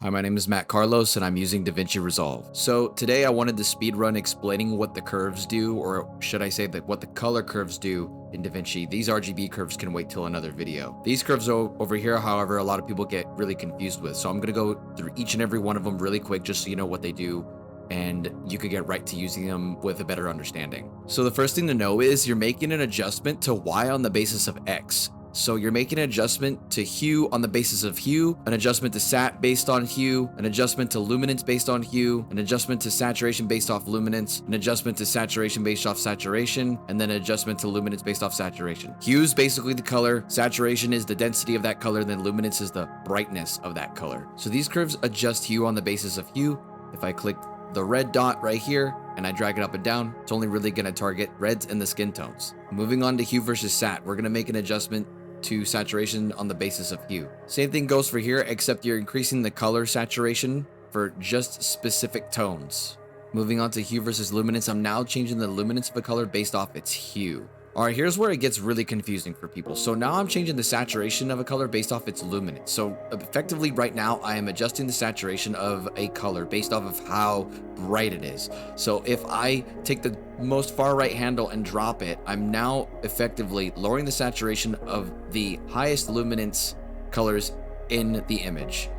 Hi, my name is Matt Carlos and I'm using DaVinci Resolve. So today I wanted to speed run explaining what the curves do, or should I say that what the color curves do in DaVinci. These RGB curves can wait till another video. These curves over here, however, a lot of people get really confused with. So I'm gonna go through each and every one of them really quick just so you know what they do and you could get right to using them with a better understanding. So the first thing to know is you're making an adjustment to Y on the basis of X. So you're making an adjustment to hue on the basis of hue, an adjustment to sat based on hue, an adjustment to luminance based on hue, an adjustment to saturation based off luminance, an adjustment to saturation based off saturation, and then an adjustment to luminance based off saturation. Hue is basically the color, saturation is the density of that color, then luminance is the brightness of that color. So these curves adjust hue on the basis of hue. If I click the red dot right here and I drag it up and down, it's only really going to target reds and the skin tones. Moving on to hue versus sat, we're going to make an adjustment to saturation on the basis of hue. Same thing goes for here, except you're increasing the color saturation for just specific tones. Moving on to hue versus luminance, I'm now changing the luminance of a color based off its hue. All right, here's where it gets really confusing for people. So now I'm changing the saturation of a color based off its luminance. So effectively right now, I am adjusting the saturation of a color based off of how bright it is. So if I take the most far right handle and drop it, I'm now effectively lowering the saturation of the highest luminance colors in the image.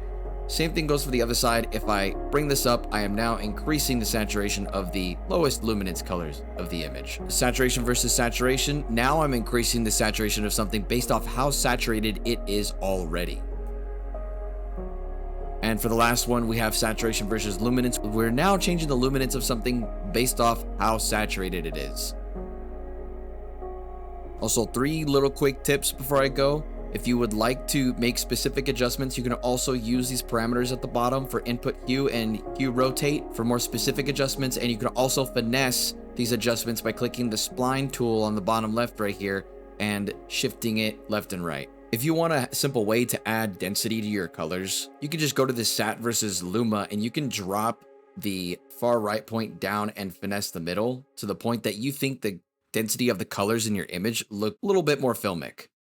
Same thing goes for the other side. If I bring this up, I am now increasing the saturation of the lowest luminance colors of the image. Saturation versus saturation. Now I'm increasing the saturation of something based off how saturated it is already. And for the last one, we have saturation versus luminance. We're now changing the luminance of something based off how saturated it is. Also, 3 little quick tips before I go. If you would like to make specific adjustments, you can also use these parameters at the bottom for input hue and hue rotate for more specific adjustments. And you can also finesse these adjustments by clicking the spline tool on the bottom left right here and shifting it left and right. If you want a simple way to add density to your colors, you can just go to the sat versus luma and you can drop the far right point down and finesse the middle to the point that you think the density of the colors in your image look a little bit more filmic.